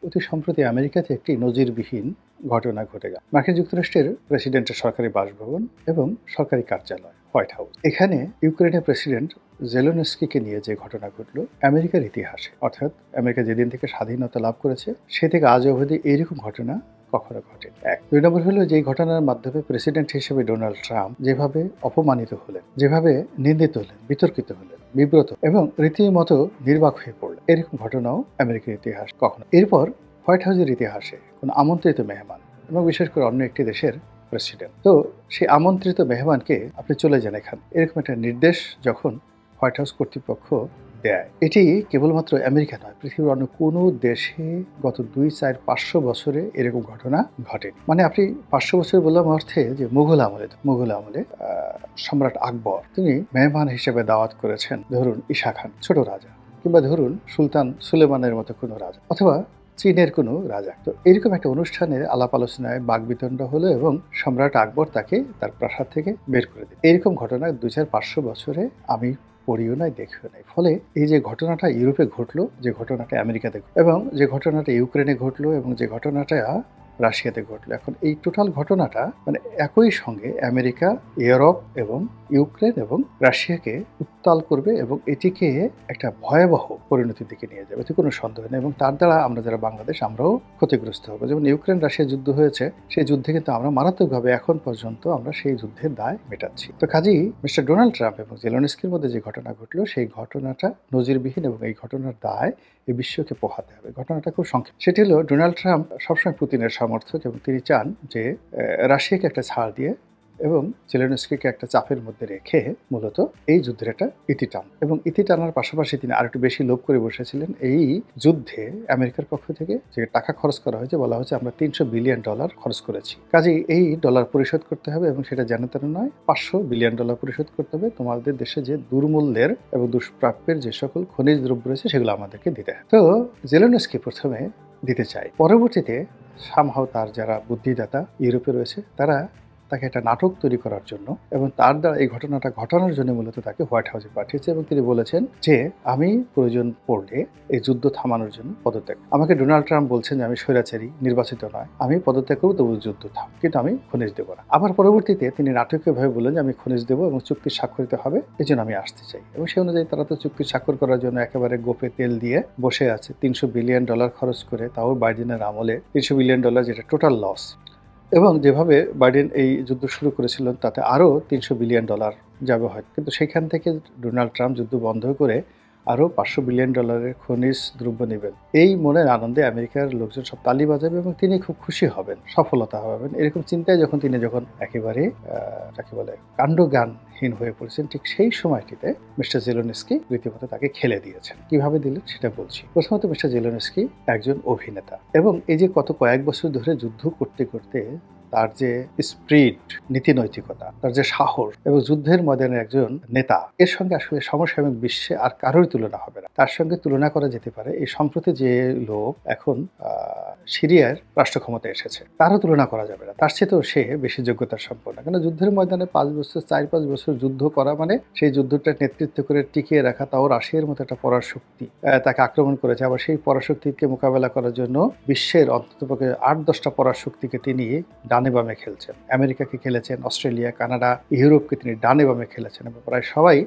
অতি সম্প্রতি আমেরিকাতে একটি নজিরবিহীন ঘটনা ঘটে গেল। মার্কিন যুক্তরাষ্ট্রের প্রেসিডেন্টের সরকারি বাসভবন এবং সরকারি কার্যালয় হোয়াইট হাউস, এখানে ইউক্রেনের প্রেসিডেন্ট জেলেনস্কিকে নিয়ে যে ঘটনা ঘটল আমেরিকার ইতিহাসে, অর্থাৎ আমেরিকা যেদিন থেকে স্বাধীনতা লাভ করেছে সে থেকে আজ অবধি এইরকম ঘটনা কখনো ঘটে। এক, দুই নম্বর হলো যেই ঘটনার মাধ্যমে প্রেসিডেন্ট হিসেবে ডোনাল্ড ট্রাম্প যেভাবে অপমানিত হলেন, যেভাবে নিন্দিত হলেন, বিতর্কিত হলেন, বিব্রত এবং রীতিমতো নির্বাক হয়ে পড়লেন, এরকম ঘটনাও আমেরিকার ইতিহাস কখনো। এরপর হোয়াইট হাউসের ইতিহাসে কোনো আমন্ত্রিত মেহমান এবং বিশেষ করে অন্য একটি দেশের প্রেসিডেন্ট, তো সেই আমন্ত্রিত মেহমানকে আপনি চলে যান এখান, এরকম একটা নির্দেশ যখন হোয়াইট হাউস কর্তৃপক্ষ দেয়, এটি কেবলমাত্র আমেরিকা নয়, পৃথিবীর অন্য কোনো দেশে গত 2-4-500 বছরে এরকম ঘটনা ঘটেনি। মানে আপনি 500 বছর বললাম অর্থে যে মুঘল আমলে সম্রাট আকবর তিনি মেহমান হিসেবে দাওয়াত করেছেন ধরুন ঈশা খান, ছোট রাজা, কিংবা ধরুন সুলতান সুলেমানের মতো কোনো রাজা, অথবা চীনের কোনো রাজা। তো এরকম একটা অনুষ্ঠানে আলাপ আলোচনায় বাকবিতণ্ডা হলো এবং সম্রাট আকবর তাকে তার প্রাসাদ থেকে বের করে দিল। এরকম ঘটনা 2-4-500 বছরে আমি পড়িও নাই, দেখিও নাই। ফলে এই যে ঘটনাটা ইউরোপে ঘটলো, যে ঘটনাটা আমেরিকাতে ঘটলো, এবং যে ঘটনাটা ইউক্রেনে ঘটলো, এবং যে ঘটনাটা রাশিয়াতে ঘটলো, এখন এই টোটাল ঘটনাটা মানে একই সঙ্গে আমেরিকা, ইউরোপ এবং ইউক্রেন এবং রাশিয়াকে উত্তাল করবে এবং এটিকে একটা ভয়াবহ পরিণতির দিকে নিয়ে যাবে, এতে কোনো সন্দেহ নেই। এবং তার দ্বারা আমরা যারা বাংলাদেশ, আমরাও ক্ষতিগ্রস্ত হবো। যেমন ইউক্রেন রাশিয়া যুদ্ধ হয়েছে, সেই যুদ্ধে কিন্তু আমরা মারাত্মকভাবে এখন পর্যন্ত আমরা সেই যুদ্ধের দায় মেটাচ্ছি। তো কাজেই মিস্টার ডোনাল্ড ট্রাম্প এবং জেলেনস্কির মধ্যে যে ঘটনা ঘটলো, সেই ঘটনাটা নজিরবিহীন এবং এই ঘটনার দায় এই বিশ্বকে পোহাতে হবে। ঘটনাটা খুব সংক্ষেপ। সেটি হলো ডোনাল্ড ট্রাম্প সবসময় পুতিনের সমর্থক এবং তিনি চান যে রাশিয়াকে একটা ছাড় দিয়ে এবং জেলেনস্কিকে একটা চাপের মধ্যে রেখে মূলত এই যুদ্ধের একটা ইতি টান, এবং ইতি টানার পাশাপাশি তিনি আরেকটু বেশি লোভ করে বসেছিলেন। এই যুদ্ধে আমেরিকার পক্ষ থেকে যে টাকা খরচ করা হয়েছে, বলা হচ্ছে আমরা $300 বিলিয়ন খরচ করেছি, কাজেই এই ডলার পরিশোধ করতে হবে এবং সেটা যেন তেন নয়, $500 বিলিয়ন পরিশোধ করতে হবে। তোমাদের দেশে যে দুর্মূল্যের এবং দুষ্প্রাপ্যের যে সকল খনিজ দ্রব্য রয়েছে সেগুলো আমাদেরকে দিতে হবে। তো জেলেনস্কি প্রথমে দিতে চায়, পরবর্তীতে সামহাও তার যারা বুদ্ধিদাতা ইউরোপে রয়েছে তারা তাকে একটা নাটক তৈরি করার জন্য এবং তার দ্বারা এই ঘটনাটা ঘটানোর জন্য মূলত তাকে হোয়াইট হাউসে পাঠিয়েছে এবং তিনি বলেছেন যে আমি প্রয়োজন পড়লে এই যুদ্ধ থামানোর জন্য পদত্যাগ। আমাকে ডোনাল্ড ট্রাম্প বলছেন যে আমি স্বৈরাচারী, নির্বাচিত নয়, আমি পদত্যাগ করবো, তবু যুদ্ধ থাম, কিন্তু আমি খনিজ দেবো না। আবার পরবর্তীতে তিনি নাটকীয়ভাবে বললেন যে আমি খনিজ দেবো এবং চুক্তি স্বাক্ষরিত হবে, এই জন্য আমি আসতে চাই। এবং সেই অনুযায়ী তারা তো চুক্তি স্বাক্ষর করার জন্য একেবারে গোপে তেল দিয়ে বসে আছে। $300 বিলিয়ন খরচ করে, তাও বাইডেনের আমলে $300 বিলিয়ন, যেটা টোটাল লস। এবং যেভাবে বাইডেন এই যুদ্ধ শুরু করেছিলেন তাতে আরও $300 বিলিয়ন যাবে হয়তো, কিন্তু সেখান থেকে ডোনাল্ড ট্রাম্প যুদ্ধ বন্ধ করে আরও $500 বিলিয়ন খনিজ দ্রব্য নেবেন। এই মনের আনন্দে আমেরিকার লোকজন সব তালি বাজাবে এবং তিনি খুব খুশি হবেন, সফলতা হবেন, এরকম চিন্তায় তিনি যখন একেবারে যাকে বলে কাণ্ডজ্ঞানহীন হয়ে পড়েছেন, ঠিক সেই সময়টিতে মিস্টার জেলেনস্কি রীতিমতো তাকে খেলে দিয়েছেন। কিভাবে দিলেন সেটা বলছি। প্রথমত মিস্টার জেলেনস্কি একজন অভিনেতা এবং এই যে কত কয়েক বছর ধরে যুদ্ধ করতে করতে তার যে স্পিরিট, নীতি নৈতিকতা, তার যে সাহস এবং যুদ্ধের ময়দানের একজন নেতা, এর সঙ্গে আসলে সমসাময়িক বিশ্বে আর কারোর তুলনা হবে না। তার সঙ্গে তুলনা করা যেতে পারে এই সম্প্রতি যে লোক এখন সিরিয়ার রাষ্ট্র ক্ষমতায় এসেছে, তারও তুলনা করা যাবে না। তার চেয়েও সে বেশি যোগ্যতার সম্পন্ন, কেন যুদ্ধের ময়দানে 4-5 বছর যুদ্ধ করা মানে সেই যুদ্ধটা নেতৃত্ব করে টিকিয়ে রাখা, তাও রাশিয়ার মতো একটা পরাশক্তি তাকে আক্রমণ করেছে। আবার সেই পরাশক্তিকে মোকাবেলা করার জন্য বিশ্বের অন্ততপক্ষে 8-10টা পরাশক্তিকে তিনি ডানে বামে খেলছেন। আমেরিকাকে খেলেছেন, অস্ট্রেলিয়া, কানাডা, ইউরোপকে তিনি ডানে বামে খেলেছেন এবং প্রায় সবাই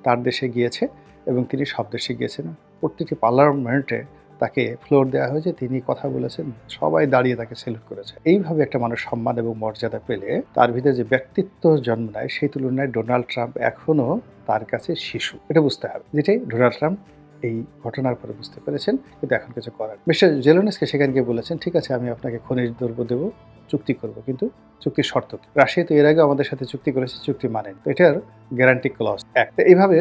তার দেশে গিয়েছে এবং তিনি সব দেশে গিয়েছেন। প্রত্যেকটি পার্লামেন্টে তাকে ফ্লোর দেওয়া হয়েছে, তিনি কথা বলেছেন, সবাই দাঁড়িয়ে তাকে সেলুট করেছে। এইভাবে একটা মানুষ সম্মান এবং মর্যাদা পেলে তার ভিতরে যে ব্যক্তিত্ব জন্ম নেয়, সেই তুলনায় ডোনাল্ড ট্রাম্প এখনো তার কাছে শিশু, এটা বুঝতে হবে, যেটাই ডোনাল্ড ট্রাম্প এই ঘটনার পরে বুঝতে পেরেছেন, কিন্তু এখন কিছু করার। মিস্টার জেলেনস্কি সেখানে গিয়ে বলেছেন, ঠিক আছে আমি আপনাকে খনিজ দ্রব্য দেবো, চুক্তি করব, কিন্তু চুক্তির শর্ত কি? রাশিয়া তো এর আগে আমাদের সাথে চুক্তি করেছে, চুক্তি মানেন, এটার গ্যারান্টি ক্লজ একটা। এইভাবে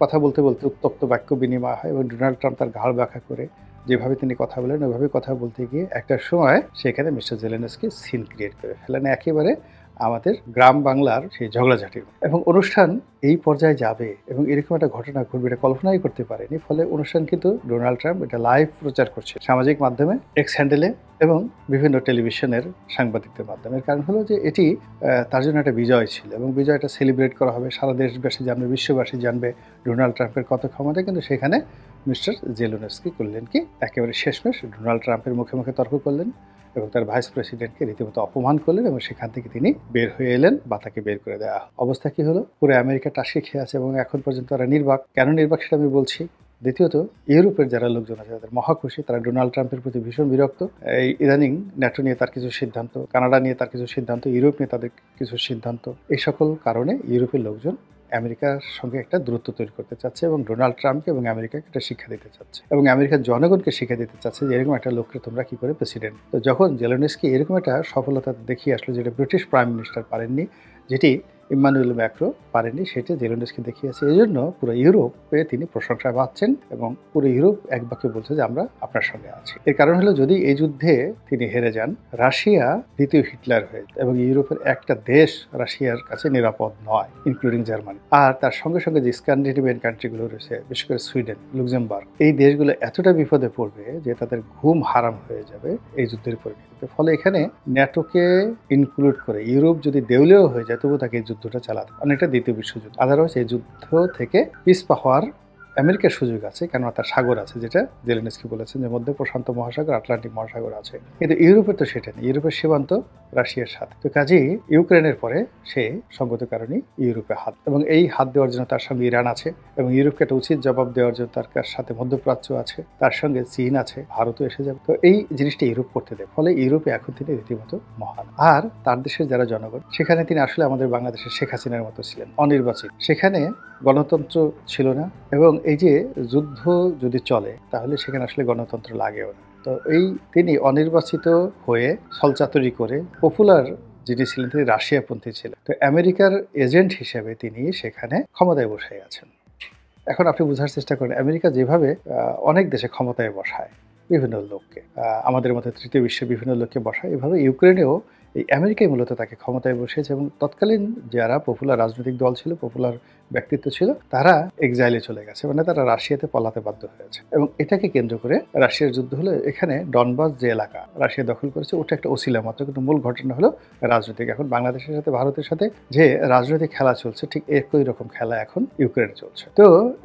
কথা বলতে বলতে উত্তপ্ত বাক্য বিনিময় হয় এবং ডোনাল্ড ট্রাম্প তার ঘাড় ব্যাখ্যা করে যেভাবে তিনি কথা বলেন ওইভাবে কথা বলতে গিয়ে একটা সময় সেখানে মিস্টার জেলেনস্কি সিন ক্রিয়েট করে ফেলেন, একেবারে আমাদের গ্রাম বাংলার সেই ঝগড়াঝাটির। এবং অনুষ্ঠান এই পর্যায়ে যাবে এবং এরকম একটা ঘটনা ঘটবে এটা কল্পনাই করতে পারেনি। ফলে অনুষ্ঠান কিন্তু ডোনাল্ড ট্রাম্প এটা লাইভ প্রচার করছে সামাজিক মাধ্যমে, এক্স হ্যান্ডেলে এবং বিভিন্ন টেলিভিশনের সাংবাদিকদের মাধ্যমে। কারণ হলো যে এটি তার জন্য একটা বিজয় ছিল এবং বিজয়টা সেলিব্রেট করা হবে, সারা দেশবাসী জানবে, বিশ্ববাসী জানবে ডোনাল্ড ট্রাম্পের কত ক্ষমতা। কিন্তু সেখানে মিস্টার জেলেনস্কি করলেন কি, একেবারে শেষমেশ ডোনাল্ড ট্রাম্পের মুখে মুখে তর্ক করলেন এবং তার ভাইস প্রেসিডেন্টকে রীতিমতো অপমান করলেন এবং সেখান থেকে তিনি বের হয়ে এলেন বা তাকে বের করে দেওয়া। অবস্থা কি হলো, পুরো আমেরিকা টাসকে খেয়ে আছে এবং এখন পর্যন্ত তারা নির্বাক। কেন নির্বাক সেটা আমি বলছি। দ্বিতীয়ত, ইউরোপের যারা লোকজন আছে তাদের মহাখুশি, তারা ডোনাল্ড ট্রাম্পের প্রতি ভীষণ বিরক্ত। এই ইদানিং ন্যাটো নিয়ে তার কিছু সিদ্ধান্ত, কানাডা নিয়ে তার কিছু সিদ্ধান্ত, ইউরোপ নিয়ে তাদের কিছু সিদ্ধান্ত, এই সকল কারণে ইউরোপের লোকজন আমেরিকার সঙ্গে একটা দূরত্ব তৈরি করতে চাচ্ছে এবং ডোনাল্ড ট্রাম্পকে এবং আমেরিকাকে একটা শিক্ষা দিতে চাচ্ছে এবং আমেরিকার জনগণকে শিক্ষা দিতে চাচ্ছে যে এরকম একটা লোককে তোমরা কি করে প্রেসিডেন্ট। তো যখন জেলেনস্কি এরকম একটা সফলতা দেখিয়ে আসলো, যেটা ব্রিটিশ প্রাইম মিনিস্টার পারেননি, যেটি ইম্মানুয়েল ম্যাক্রো পারেননি, সেটা জেলেনস্কি দেখিয়েছে। এই জন্য পুরো ইউরোপে তিনি প্রশংসা পাচ্ছেন এবং পুরো ইউরোপ এক বাক্যে বলছে যে আমরা আপনার সঙ্গে আছি। এর কারণ হলো, যদি এই যুদ্ধে তিনি হেরে যান, রাশিয়া দ্বিতীয় হিটলার হয়ে যায় এবং ইউরোপের একটা দেশ রাশিয়ার কাছে নিরাপদ নয়, ইনক্লুডিং জার্মানি। আর তার সঙ্গে সঙ্গে যে স্ক্যান্ডিনেভিয়ান কান্ট্রিগুলো রয়েছে, বিশেষ করে সুইডেন, লুক্সেমবার্গ, এই দেশগুলো এতটা বিপদে পড়বে যে তাদের ঘুম হারাম হয়ে যাবে এই যুদ্ধের পরিণতিতে। ফলে এখানে ন্যাটোকে ইনক্লুড করে ইউরোপ যদি দেউলেও হয়ে যায়, তবু তাকে এই যুদ্ধটা চালাতে, অনেকটা দ্বিতীয় বিশ্বযুদ্ধ। আদারওয়াইজ এই যুদ্ধ থেকে পিছপা হওয়ার আমেরিকার সুযোগ আছে, কেননা তার সাগর আছে, যেটা জেলেনস্কি বলেছেন যে মধ্যে প্রশান্ত মহাসাগর, আটলান্টিক মহাসাগর আছে। কিন্তু ইউরোপের তো সেটা নেই, ইউরোপের সীমান্ত রাশিয়ার সাথে। তো কাজেই ইউক্রেনের পরে সে সঙ্গত কারণে ইউরোপে হাত, এবং এই হাত দেওয়ার জন্য তার সঙ্গে ইরান আছে এবং ইউরোপকে একটা উচিত জবাব দেওয়ার জন্য তার সাথে মধ্যপ্রাচ্য আছে, তার সঙ্গে চীন আছে, ভারতও এসে যাবে। তো এই জিনিসটা ইউরোপ করতে দেয়, ফলে ইউরোপে এখন তিনি রীতিমতো মহান। আর তার দেশের যারা জনগণ, সেখানে তিনি আসলে আমাদের বাংলাদেশের শেখ হাসিনার মতো ছিলেন, অনির্বাচিত। সেখানে গণতন্ত্র ছিল না এবং এই যে যুদ্ধ যদি চলে তাহলে সেখানে আসলে গণতন্ত্র লাগেও না। তো এই তিনি অনির্বাচিত হয়ে ছলচাতুরি করে, পপুলার যিনি ছিলেন তিনি রাশিয়াপন্থী ছিলেন, তো আমেরিকার এজেন্ট হিসেবে তিনি সেখানে ক্ষমতায় বসে আছেন। এখন আপনি বোঝার চেষ্টা করেন, আমেরিকা যেভাবে অনেক দেশে ক্ষমতায় বসায় বিভিন্ন লোককে, আমাদের মধ্যে তৃতীয় বিশ্বের বিভিন্ন লোককে বসায়, এভাবে ইউক্রেনেও এই আমেরিকাই মূলত তাকে ক্ষমতায় বসিয়েছে এবং তৎকালীন যারা পপুলার রাজনৈতিক দল ছিল, পপুলার ব্যক্তিত্ব ছিল, তারা এক্সাইলে চলে গেছে, মানে তারা রাশিয়াতে পলাতে বাধ্য হয়েছে। এবং এটাকে কেন্দ্র করে রাশিয়ার যুদ্ধ হলো। এখানে ডনবাস যে এলাকা রাশিয়া দখল করেছে, ওটা একটা ওসিলা মাত্র, কিন্তু মূল ঘটনা হলো রাজনৈতিক। এখন বাংলাদেশের সাথে ভারতের সাথে যে রাজনৈতিক খেলা চলছে, ঠিক একই রকম খেলা এখন ইউক্রেনে চলছে। তো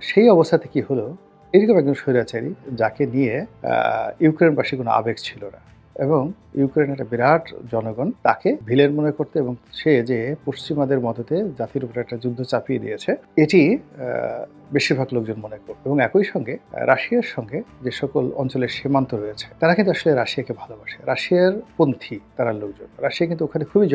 সেই অবস্থাতে কি হলো, এরকম একজন স্বৈরাচারী যাকে নিয়ে ইউক্রেনবাসীর কোনো আবেগ ছিল না এবং ইউক্রেনের একটা বিরাট জনগণ তাকে ভিলেন মনে করতে, এবং সে যে পশ্চিমাদের মদতে জাতির উপরে একটা যুদ্ধ চাপিয়ে দিয়েছে, এটি বেশিরভাগ লোকজন মনে করত। এবং একই সঙ্গে রাশিয়ার সঙ্গে যে সকল অঞ্চলের সীমান্ত রয়েছে, তারা কিন্তু আসলে রাশিয়াকে ভালোবাসে, রাশিয়ার পন্থী তারা লোকজন। রাশিয়া কিন্তু ওখানে খুবই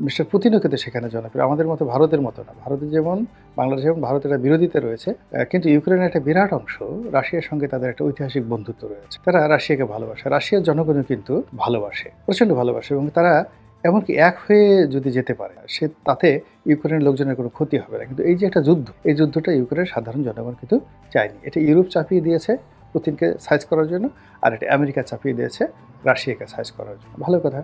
মিস্টার পুতিনও কিন্তু সেখানে জনপ্রিয়, আমাদের মতো, ভারতের মতো না। ভারতে যেমন, বাংলাদেশ এবং ভারতের একটা বিরোধিতা রয়েছে, কিন্তু ইউক্রেনের একটা বিরাট অংশ রাশিয়ার সঙ্গে তাদের একটা ঐতিহাসিক বন্ধুত্ব রয়েছে। তারা রাশিয়াকে ভালোবাসে, রাশিয়ার জনগণও কিন্তু ভালোবাসে, প্রচণ্ড ভালোবাসে, এবং তারা এমনকি এক হয়ে যদি যেতে পারে, সে তাতে ইউক্রেনের লোকজনের কোনো ক্ষতি হবে না। কিন্তু এই যে একটা যুদ্ধ, এই যুদ্ধটা ইউক্রেনের সাধারণ জনগণ কিন্তু চায়নি। এটা ইউরোপ চাপিয়ে দিয়েছে পুতিনকে সাইজ করার জন্য, আর এটা আমেরিকা চাপিয়ে দিয়েছে রাশিয়াকে সাইজ করার জন্য। ভালো কথা।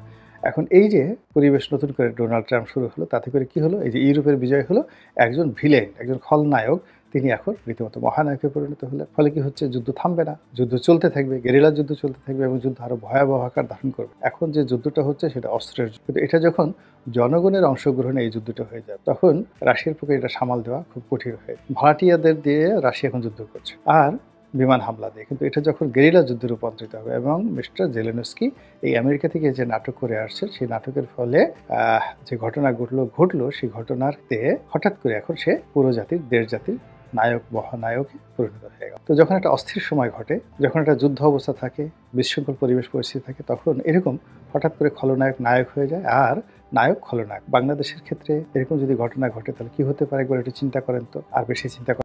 এখন এই যে পরিবেশ নতুন করে ডোনাল্ড ট্রাম্প শুরু হলো, তাতে করে কি হলো, এই যে ইউরোপের বিজয় হলো, একজন ভিলেন, একজন খলনায়ক, তিনি এখন রীতিমতো মহানায়কে পরিণত হলেন। ফলে কি হচ্ছে, যুদ্ধ থামবে না, যুদ্ধ চলতে থাকবে, গেরিলা যুদ্ধ চলতে থাকবে এবং যুদ্ধ আরো ভয়াবহ আকার ধারণ করবে। এখন যে যুদ্ধটা হচ্ছে সেটা অস্ত্রের যুদ্ধ, কিন্তু এটা যখন জনগণের অংশগ্রহণে এই যুদ্ধটা হয়ে যায়, তখন রাশিয়ার পক্ষে এটা সামাল দেওয়া খুব কঠিন হয়ে, ভাড়াটিয়াদের দিয়ে রাশিয়া এখন যুদ্ধ করছে আর বিমান হামলা দিয়ে। কিন্তু এটা যখন গেরিলা যুদ্ধে রূপান্তরিত হবে, এবং মিস্টার জেলেনস্কি এই আমেরিকা থেকে যে নাটক করে আসছে, সেই নাটকের ফলে যে ঘটনা ঘটলো, সেই ঘটনাতে হঠাৎ করে এখন সে পুরো জাতির, দেশ জাতির নায়ক, মহানায়কে পরিণত হয়ে গেল। তো যখন একটা অস্থির সময় ঘটে, যখন একটা যুদ্ধ অবস্থা থাকে, বিশৃঙ্খল পরিবেশ পরিস্থিতি থাকে, তখন এরকম হঠাৎ করে খলনায়ক নায়ক হয়ে যায়, আর নায়ক খলনায়ক। বাংলাদেশের ক্ষেত্রে এরকম যদি ঘটনা ঘটে, তাহলে কি হতে পারে একবার একটু চিন্তা করেন তো। আর বেশি চিন্তা